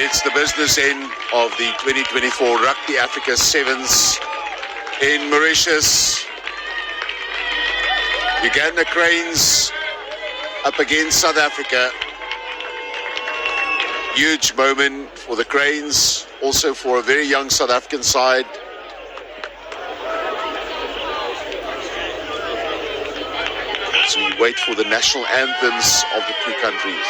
It's the business end of the 2024 Rugby Africa Sevens in Mauritius. Uganda Cranes up against South Africa. Huge moment for the Cranes, also for a very young South African side. As we wait for the national anthems of the two countries.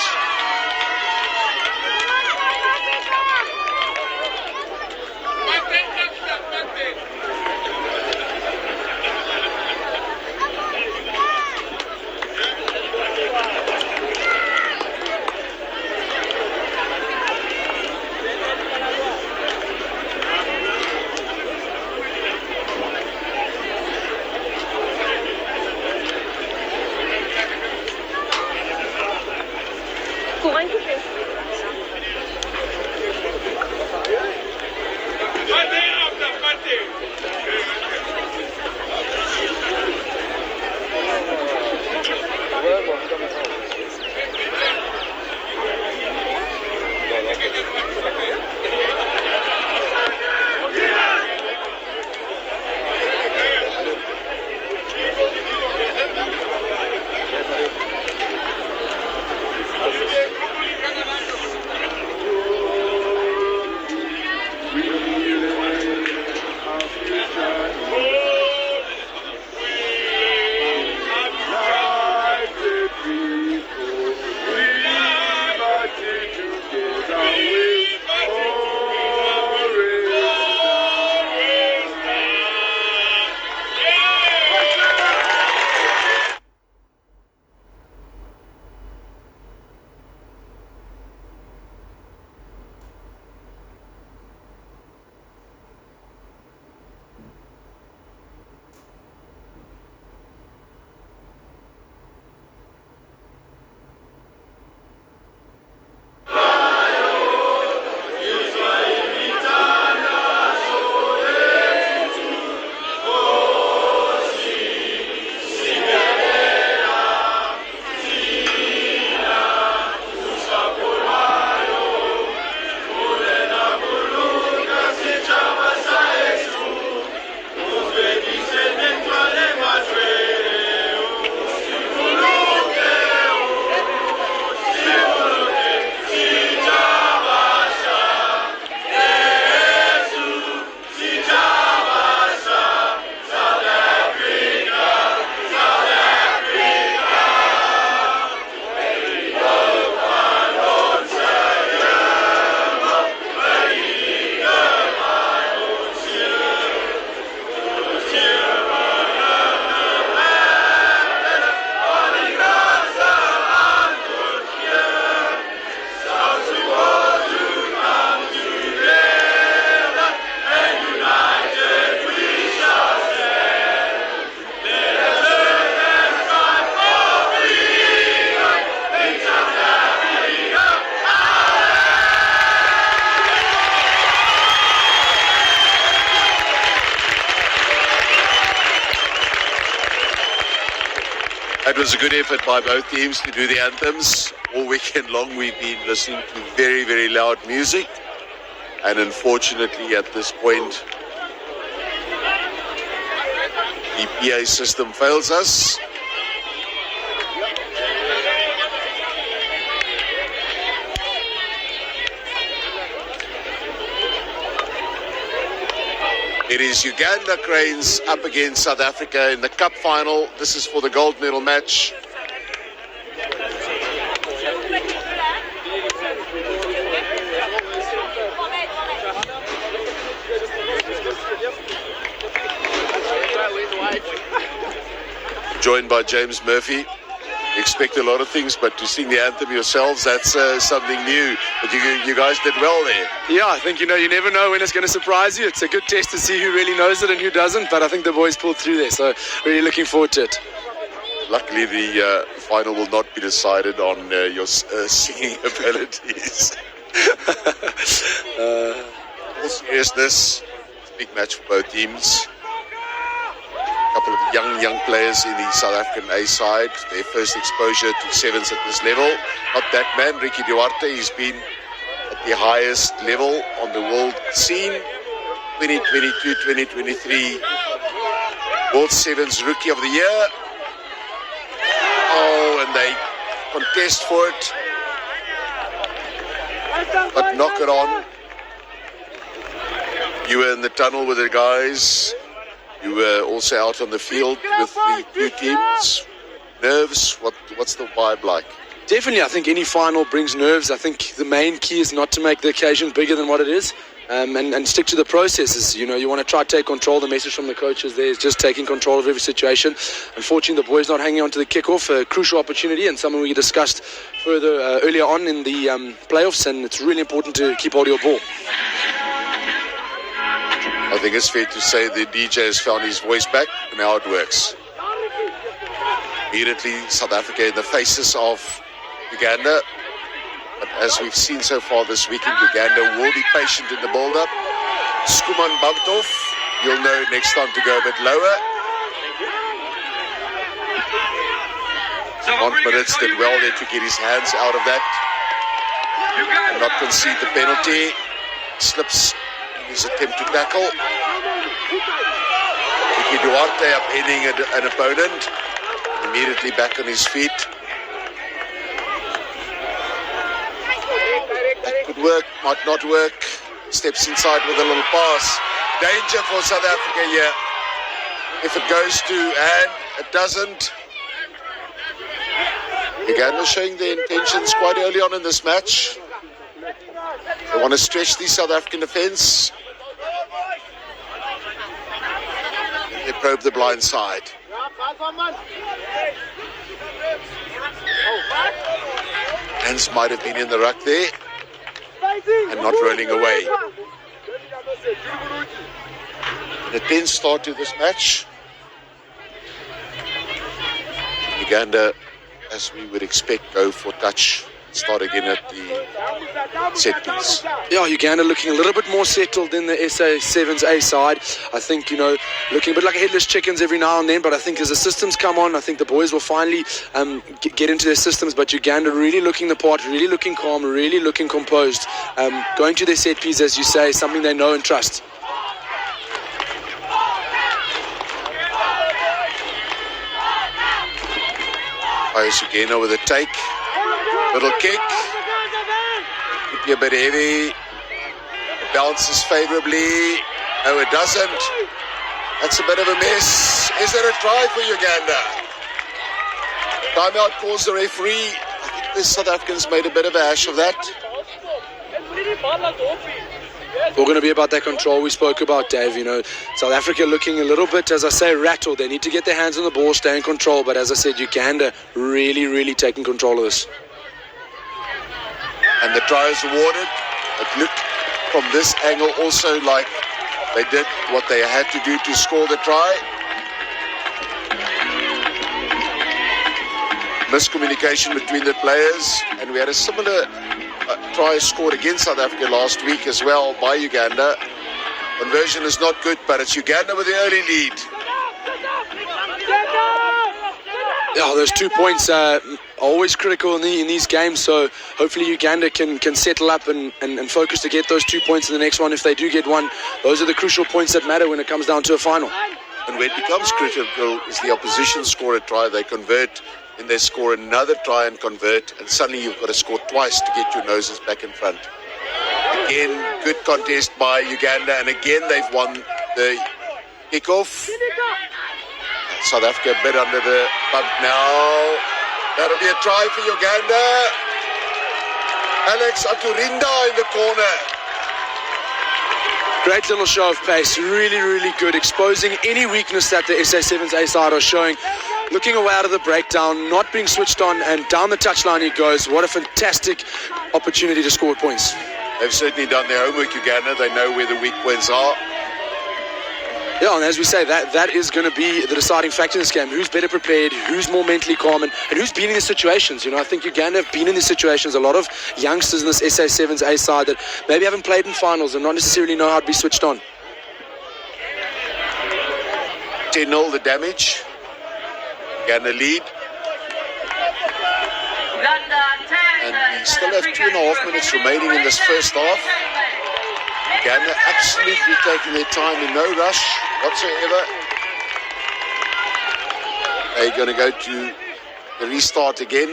It was a good effort by both teams to do the anthems. All weekend long we've been listening to very, very loud music. And unfortunately at this point, the PA system fails us. It is Uganda Cranes up against South Africa in the Cup final. This is for the gold medal match. Joined by James Murphy. Expect a lot of things, but to sing the anthem yourselves, that's something new. But you guys did well there. Yeah, I think, you never know when it's going to surprise you. It's a good test to see who really knows it and who doesn't, but I think the boys pulled through there, so really looking forward to it. Luckily, the final will not be decided on your singing abilities. All seriousness, it's a big match for both teams. Couple of young players in the South African A side, their first exposure to sevens at this level. Not that man, Ricky Duarte, he's been at the highest level on the world scene. 2022-2023 World Sevens Rookie of the Year. Oh, and they contest for it, but knock it on. You were in the tunnel with the guys. You were also out on the field with the two teams. Nerves, what's the vibe like? Definitely, I think any final brings nerves. I think the main key is not to make the occasion bigger than what it is, and stick to the processes. You know, you want to try to take control. The message from the coaches there is just taking control of every situation. Unfortunately, the boys not hanging on to the kickoff, a crucial opportunity and something we discussed further earlier on in the playoffs, and it's really important to keep hold of your ball. I think it's fair to say the DJ has found his voice back, and now it works. Immediately, South Africa in the faces of Uganda. But as we've seen so far this weekend, Uganda will be patient in the build-up. Skuman bumped off. You'll know next time to go a bit lower. Confidence did well there to get his hands out of that and not concede the penalty. Slips in his attempt to tackle. Vicky Duarte upending an opponent. Immediately back on his feet. That could work, might not work. Steps inside with a little pass. Danger for South Africa here. If it goes to hand, it doesn't. Uganda showing their intentions quite early on in this match. They want to stretch the South African defence. They probe the blind side. Hands might have been in the ruck there and not rolling away. And a tense start to this match. Uganda, as we would expect, go for touch. Start again at the set piece. Yeah, Uganda looking a little bit more settled than the SA7's side. I think, you know, looking a bit like headless chickens every now and then, but I think as the systems come on, I think the boys will finally get into their systems. But Uganda really looking the part, really looking calm, really looking composed. Going to their set piece, as you say, something they know and trust. Uganda with a take. Little kick. Could be a bit heavy. It bounces favorably. No, it doesn't. That's a bit of a mess. Is there a try for Uganda? Timeout calls the referee. I think the South Africans made a bit of a hash of that. We're going to be about that control we spoke about, Dave. You know, South Africa looking a little bit, as I say, rattled. They need to get their hands on the ball, stay in control. But as I said, Uganda really, really taking control of this. And the try is awarded. It looked from this angle also like they did what they had to do to score the try. Miscommunication between the players, and we had a similar try scored against South Africa last week as well by Uganda. Conversion is not good, but it's Uganda with the early lead. Yeah, those 2 points are always critical in these games, so hopefully Uganda can settle up and focus to get those 2 points in the next one. If they do get one, those are the crucial points that matter when it comes down to a final. And where it becomes critical is the opposition score a try, they convert, and they score another try and convert, and suddenly you've got to score twice to get your noses back in front. Again, good contest by Uganda, and again they've won the kickoff. South Africa a bit under the bump now. That'll be a try for Uganda. Alex Aturinda in the corner. Great little show of pace, really, really good, exposing any weakness that the SA7's side are showing. Looking away out of the breakdown, not being switched on, and down the touchline he goes. What a fantastic opportunity to score points. They've certainly done their homework, Uganda. They know where the weak points are. Yeah, and as we say, that is going to be the deciding factor in this game. Who's better prepared, who's more mentally calm, and who's been in these situations. You know, I think Uganda have been in these situations. A lot of youngsters in this SA7's side that maybe haven't played in finals and not necessarily know how to be switched on. 10-0 the damage. Uganda lead. And we still have 2.5 minutes remaining in this first half. Uganda absolutely taking their time in no rush whatsoever. They're going to go to the restart again.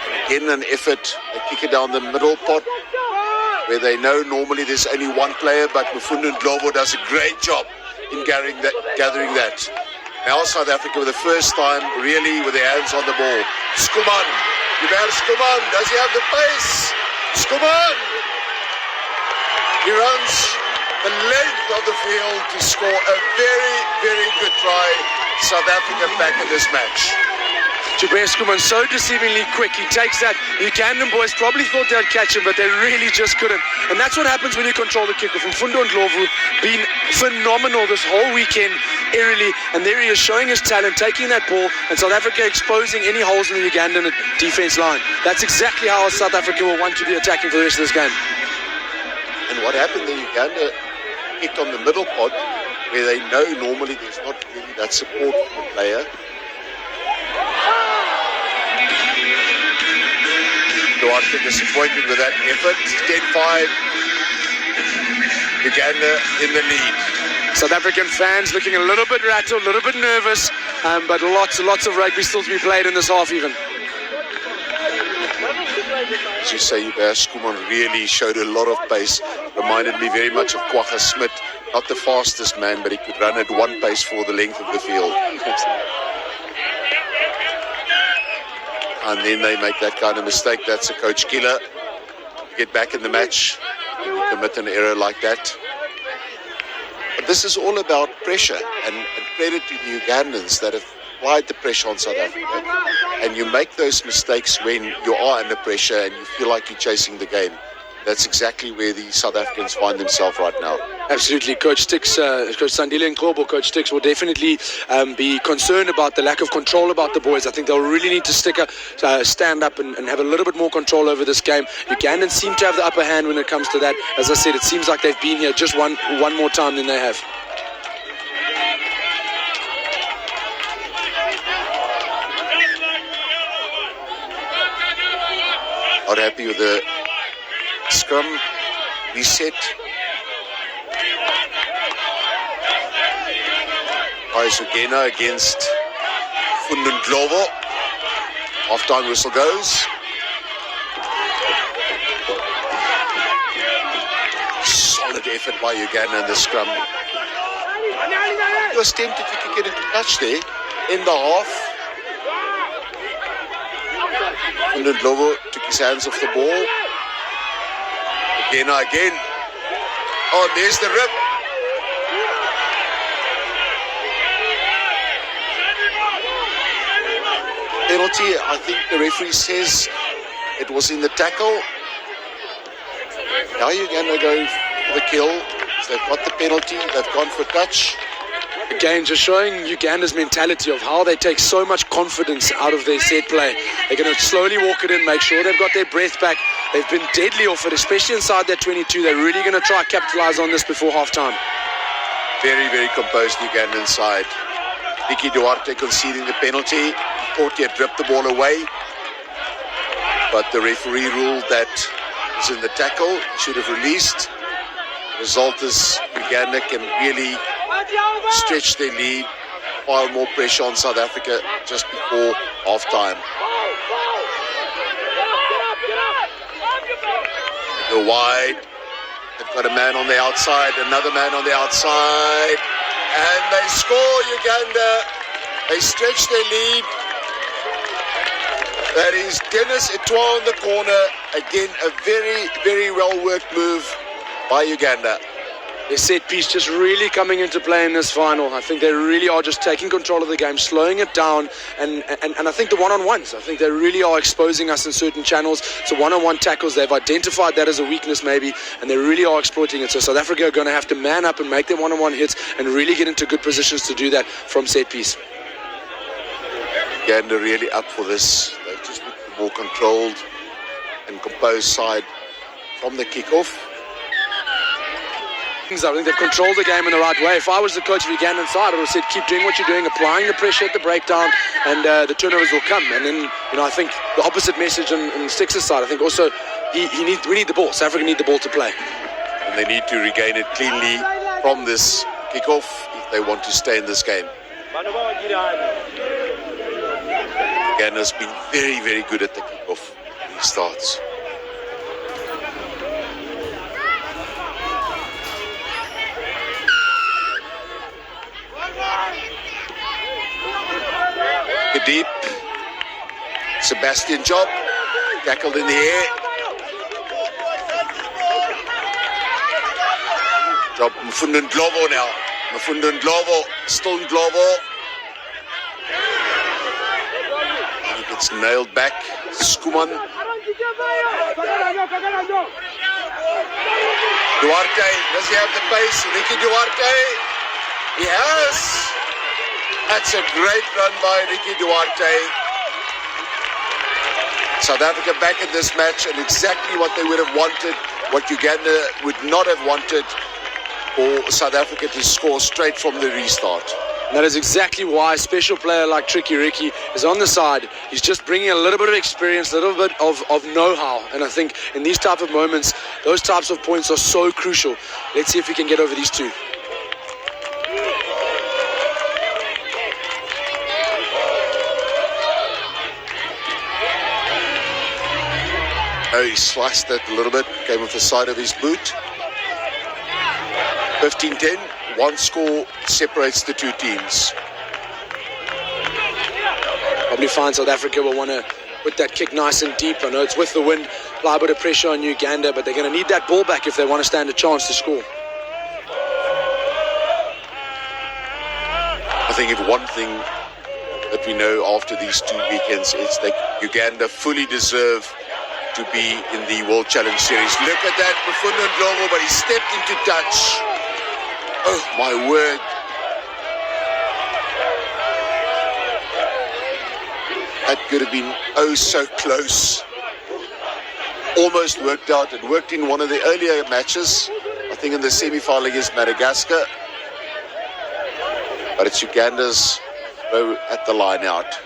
And again an effort. They kick it down the middle pot where they know normally there's only one player, but Mfundo Ndlovu does a great job in gathering that. Now South Africa for the first time really with their hands on the ball. Skuman. Hubert Skuman. Does he have the pace? Skuman. He runs the length of the field to score a very, very good try. South Africa back in this match. Hubert Skuman so deceivingly quick. He takes that. The Ugandan boys probably thought they'd catch him, but they really just couldn't. And that's what happens when you control the kickoff. Mfundo Ndlovu been phenomenal this whole weekend, aerially, and there he is showing his talent, taking that ball, and South Africa exposing any holes in the Ugandan defense line. That's exactly how South Africa will want to be attacking for the rest of this game. And what happened, the Uganda kicked on the middle pod, where they know normally there's not really that support for the player. Duarte disappointed with that effort. 10-5. Uganda in the lead. South African fans looking a little bit rattled, a little bit nervous, but lots of rugby still to be played in this half even. As you say, Hubert Skuman really showed a lot of pace. Reminded me very much of Kwagga Smith. Not the fastest man, but he could run at one pace for the length of the field. And then they make that kind of mistake. That's a coach killer. You get back in the match and you commit an error like that. But this is all about pressure, and credit to the Ugandans that have applied the pressure on South Africa. And you make those mistakes when you are under pressure and you feel like you're chasing the game. That's exactly where the South Africans find themselves right now. Absolutely. Coach Sticks, Coach Sandile Nkobo, Coach Sticks will definitely be concerned about the lack of control about the boys. I think they'll really need to stand up and have a little bit more control over this game. Ugandans seem to have the upper hand when it comes to that. As I said, it seems like they've been here just one more time than they have. Not happy with the scrum reset. Uganda against Mfundo Ndlovu. Half-time whistle goes. Solid effort by Uganda in the scrum. He was tempted to kick it into touch there in the half. Mfundo Ndlovu took his hands off the ball. Again. Oh, there's the rip. Penalty. I think the referee says it was in the tackle. Now you're going to go for the kill. So they've got the penalty. They've gone for touch. Again, just showing Uganda's mentality of how they take so much confidence out of their set play. They're going to slowly walk it in, make sure they've got their breath back. They've been deadly off it, especially inside that 22. They're really going to try to capitalize on this before half-time. Very, very composed Ugandan side. Vicky Duarte conceding the penalty. Thought he had ripped the ball away. But the referee ruled that it was in the tackle. He should have released. The result is Uganda can really stretch their lead, pile more pressure on South Africa just before half-time. They go wide. They've got a man on the outside, another man on the outside, and they score. Uganda. They stretch their lead. That is Dennis Etoile in the corner. Again, a very, very well-worked move by Uganda. Their set piece just really coming into play in this final. I think they really are just taking control of the game, slowing it down, and I think the one-on-ones, I think they really are exposing us in certain channels. So one-on-one tackles, they've identified that as a weakness maybe, and they really are exploiting it. So South Africa are going to have to man up and make their one-on-one hits and really get into good positions to do that from set piece. Uganda really up for this. They've just looked more controlled and composed side from the kickoff. I think they've controlled the game in the right way. If I was the coach of Ugandan side, I would have said, keep doing what you're doing, applying the pressure at the breakdown, and the turnovers will come. And then, I think the opposite message on Stix's side. I think also we need the ball. South Africa need the ball to play. And they need to regain it cleanly from this kickoff if they want to stay in this game. Uganda's been very, very good at the kickoff when he starts. Deep. Sebastian Job tackled in the air. Job Mfundo Ndlovu now. Mfundo Ndlovu, still Ndlovu. And he gets nailed back. Skuman. Duarte, does he have the pace? Ricky Duarte. He has. That's a great run by Ricky Duarte. South Africa back in this match, and exactly what they would have wanted, what Uganda would not have wanted, for South Africa to score straight from the restart. And that is exactly why a special player like Tricky Ricky is on the side. He's just bringing a little bit of experience, a little bit of know-how. And I think in these type of moments, those types of points are so crucial. Let's see if we can get over these two. Oh, he sliced that a little bit, came off the side of his boot. 15-10, one score separates the two teams. Probably find South Africa will want to put that kick nice and deep. I know it's with the wind, apply a bit of pressure on Uganda, but they're going to need that ball back if they want to stand a chance to score. I think if one thing that we know after these 2 weekends is that Uganda fully deserve to be in the World Challenge Series. Look at that, Mfundo Ndlovu, but he stepped into touch. Oh, my word. That could have been oh so close. Almost worked out. It worked in one of the earlier matches, I think in the semi-final against Madagascar. But it's Uganda's throw at the line out.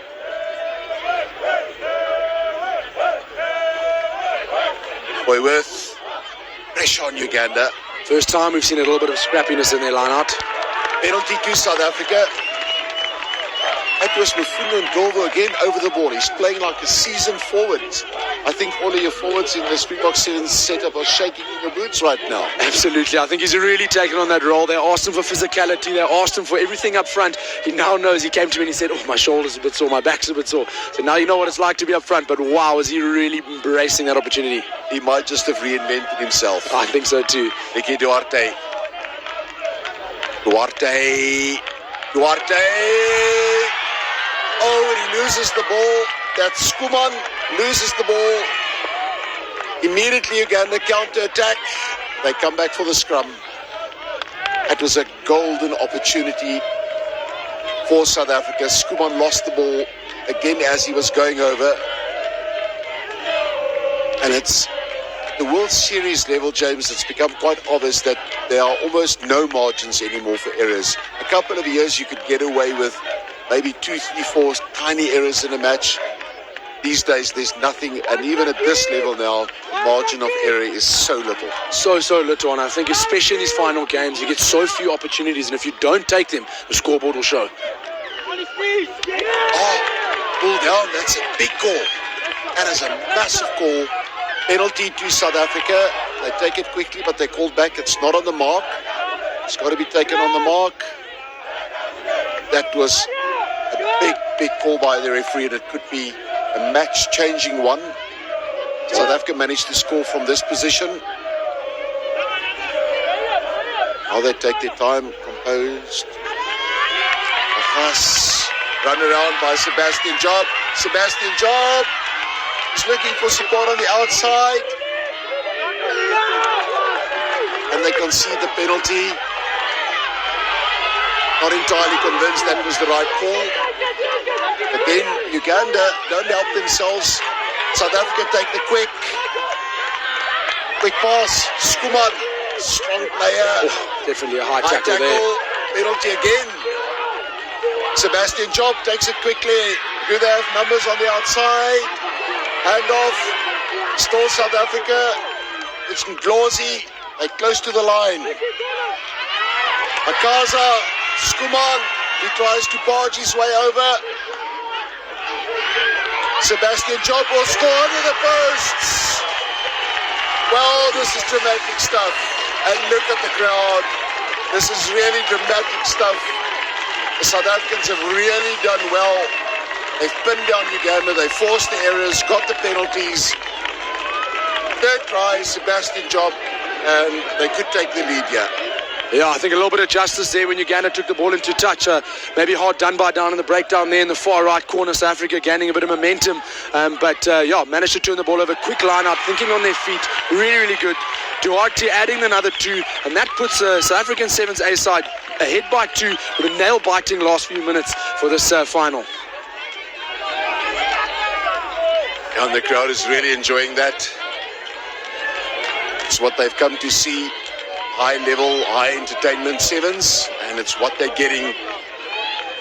Boyworth, pressure on Uganda. First time we've seen a little bit of scrappiness in their line-out. Penalty to South Africa. That was Mfundo Ndlovu again over the ball. He's playing like a seasoned forward. I think all of your forwards in the Springbok Sevens setup are shaking in the boots right now. Absolutely. I think he's really taken on that role. They asked him for physicality. They asked him for everything up front. He now knows. He came to me and he said, oh, my shoulder's a bit sore, my back's a bit sore. So now you know what it's like to be up front. But wow, is he really embracing that opportunity? He might just have reinvented himself. I think so too. Ricky Duarte. Duarte. Oh, and he loses the ball. That Skuman loses the ball. Immediately Uganda counter-attack. They come back for the scrum. That was a golden opportunity for South Africa. Skuman lost the ball again as he was going over. And it's at the World Series level, James, it's become quite obvious that there are almost no margins anymore for errors. A couple of years you could get away with maybe 2, 3, 4 tiny errors in a match. These days there's nothing, and even at this level now, the margin of error is so little. So little, and I think especially in these final games, you get so few opportunities, and if you don't take them, the scoreboard will show. Oh, pull down, that's a big call. That is a massive call. Penalty to South Africa. They take it quickly, but they called back. It's not on the mark. It's got to be taken on the mark. That was a big call by the referee, and it could be a match-changing one. South Africa managed to score from this position. Now they take their time, composed. Run around by Sebastian Job. Sebastian Job is looking for support on the outside. And they concede the penalty. Not entirely convinced that was the right call. Again, Uganda don't help themselves. South Africa take the quick pass. Skuman, strong player. Oh, definitely a high tackle there. Penalty again. Sebastian Job takes it quickly. Do they have numbers on the outside? Handoff. Still South Africa. It's Ndlozi. They're close to the line. Akaza. Skuman. He tries to barge his way over. Sebastian Job will score under the posts. Well, this is dramatic stuff. And look at the crowd. This is really dramatic stuff. The South Africans have really done well. They've pinned down Uganda. They forced the errors, got the penalties. Third try, Sebastian Job, and they could take the lead here. Yeah, I think a little bit of justice there when Uganda took the ball into touch. Maybe hard done by down in the breakdown there in the far right corner. South Africa gaining a bit of momentum. But managed to turn the ball over. Quick line out, thinking on their feet. Really, really good. Duarte adding another 2. And that puts South African 7's A side ahead by 2 with a nail-biting last few minutes for this final. And the crowd is really enjoying that. It's what they've come to see. High level, high entertainment 7s, and it's what they're getting.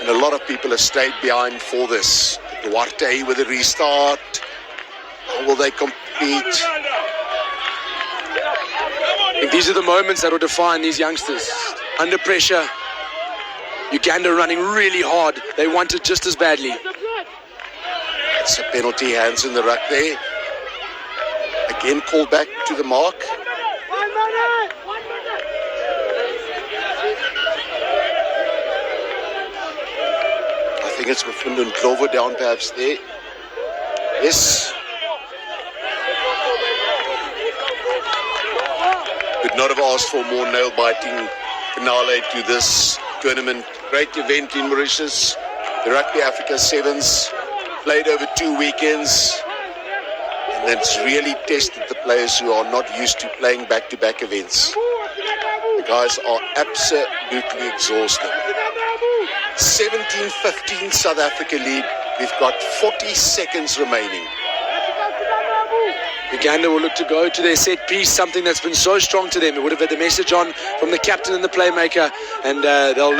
And a lot of people have stayed behind for this. Duarte with a restart. How will they compete? I think these are the moments that will define these youngsters. Under pressure, Uganda running really hard. They want it just as badly. It's a penalty, hands in the ruck there. Again called back to the mark. I think it's Mfundo and Clover down perhaps there. Yes. Could not have asked for more nail-biting finale to this tournament. Great event in Mauritius. The Rugby Africa 7s played over 2 weekends. And that's really tested the players who are not used to playing back-to-back events. The guys are absolutely exhausted. 17-15 South Africa lead. We've got 40 seconds remaining. Uganda will look to go to their set piece, something that's been so strong to them. It would have had the message on from the captain and the playmaker, and they'll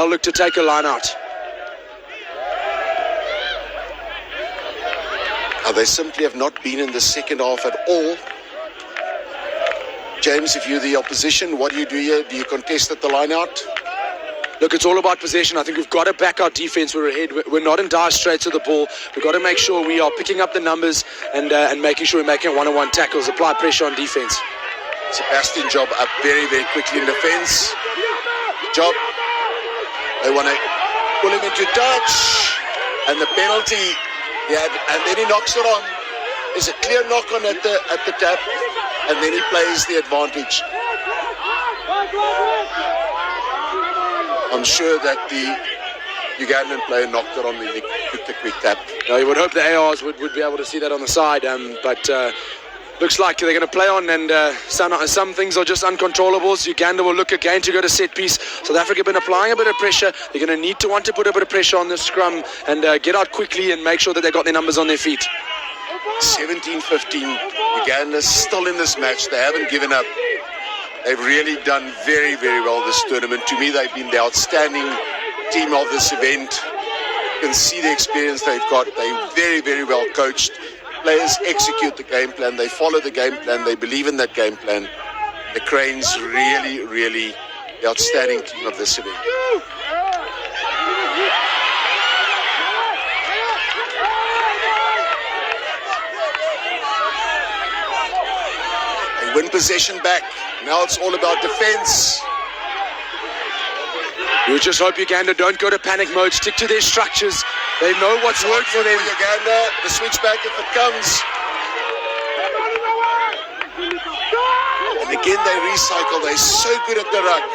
look to take a line out. Now, they simply have not been in the second half at all. James, if you're the opposition, what do you do here? Do you contest at the line out? Look, it's all about possession. I think we've got to back our defense. We're ahead. We're not in dire straits of the ball. We've got to make sure we are picking up the numbers and making sure we're making one-on-one tackles, apply pressure on defense. Sebastian Job up very, very quickly in defense. Job, they want to pull him into touch. And the penalty, and then he knocks it on. There's a clear knock on at the tap, and then he plays the advantage. I'm sure that the Ugandan player knocked it on the quick tap. No, you would hope the ARs would be able to see that on the side, but looks like they're going to play on, and some things are just uncontrollables. Uganda will look again to go to set piece. South Africa have been applying a bit of pressure. They're going to want to put a bit of pressure on the scrum and get out quickly and make sure that they got their numbers on their feet. 17-15. Uganda's still in this match. They haven't given up. They've really done very, very well this tournament. To me, they've been the outstanding team of this event. You can see the experience they've got. They're very, very well coached. Players execute the game plan. They follow the game plan. They believe in that game plan. The Cranes really, really the outstanding team of this event. They win possession back. Now it's all about defense. You just hope Uganda don't go to panic mode, stick to their structures. They know what's worked for them. Uganda, the switchback if it comes. And again they recycle. They're so good at the ruck.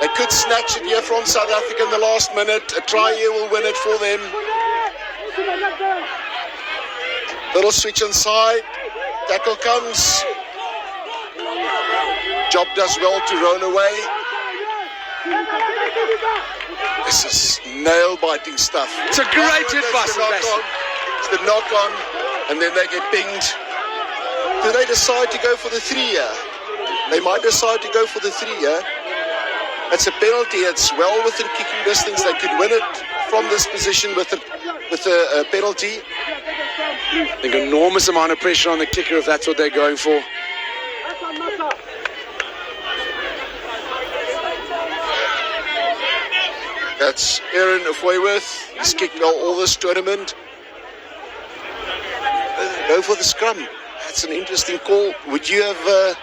They could snatch it here from South Africa in the last minute. A try here will win it for them. Little switch inside. Tackle comes. Job does well to roll away. This is nail-biting stuff. It's a great hit by Sebastian. It's the knock-on, and then they get pinged. Do they decide to go for the 3-year? They might decide to go for the 3-year. That's a penalty. It's well within kicking distance. They could win it from this position with a penalty. I think enormous amount of pressure on the kicker if that's what they're going for. That's Aaron Foyworth. He's kicked well all this tournament. Go for the scrum. That's an interesting call. Would you have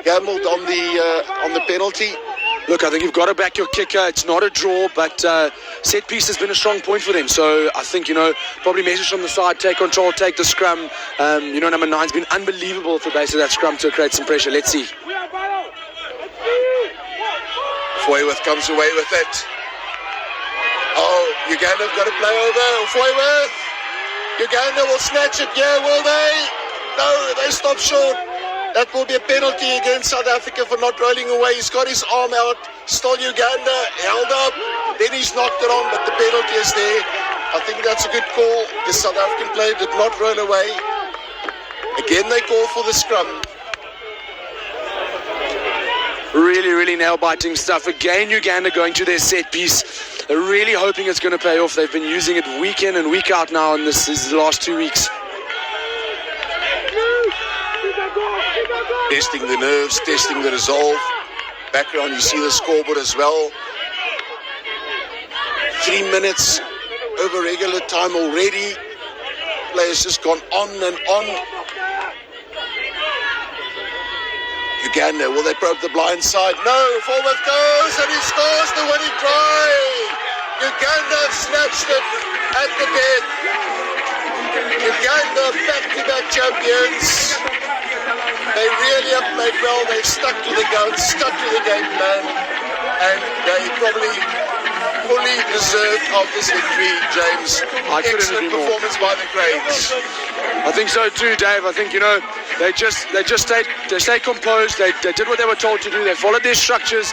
gambled on the penalty? Look, I think you've got to back your kicker. It's not a draw, but set piece has been a strong point for them. So I think, probably message from the side, take control, take the scrum. Number 9's been unbelievable at the base of that scrum to create some pressure. Let's see. Foyworth comes away with it. Oh, Uganda have got to play over. Foyworth. Uganda will snatch it. Yeah, will they? No, they stop short. That will be a penalty against South Africa for not rolling away. He's got his arm out. Still Uganda, held up. Then he's knocked it on, but the penalty is there. I think that's a good call. The South African player did not roll away. Again, they call for the scrum. Really, really nail-biting stuff. Again, Uganda going to their set piece. They're really hoping it's going to pay off. They've been using it week in and week out now in the last 2 weeks. Testing the nerves, testing the resolve. Background, you see the scoreboard as well. 3 minutes over regular time already. Players just gone on and on. Uganda, will they probe the blind side? No, forward goes and he scores the winning try. Uganda snatched it at the death. Uganda back-to-back champions. They really have played well. They've stuck to the guns, stuck to the game plan, and they probably fully deserved of this victory, James. Excellent performance by the Cranes. I think so too, Dave. I think, they stayed composed. They did what they were told to do. They followed their structures.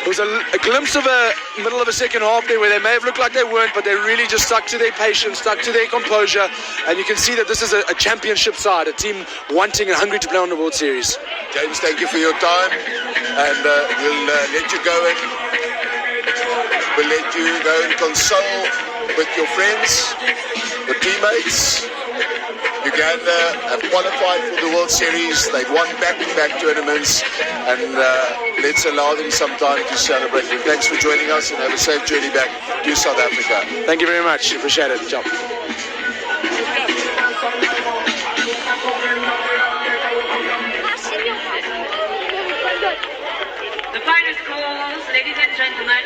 There was a glimpse of a middle of a second half there where they may have looked like they weren't, but they really just stuck to their patience, stuck to their composure. And you can see that this is a championship side, a team wanting and hungry to play on the World Series. James, thank you for your time. And we'll let you go and we'll let you go and console with your friends, your teammates. Uganda have qualified for the World Series. They've won back-to-back tournaments, and let's allow them some time to celebrate. Thanks for joining us, and have a safe journey back to South Africa. Thank you very much. Appreciate it. Ciao. The final scores, ladies and gentlemen.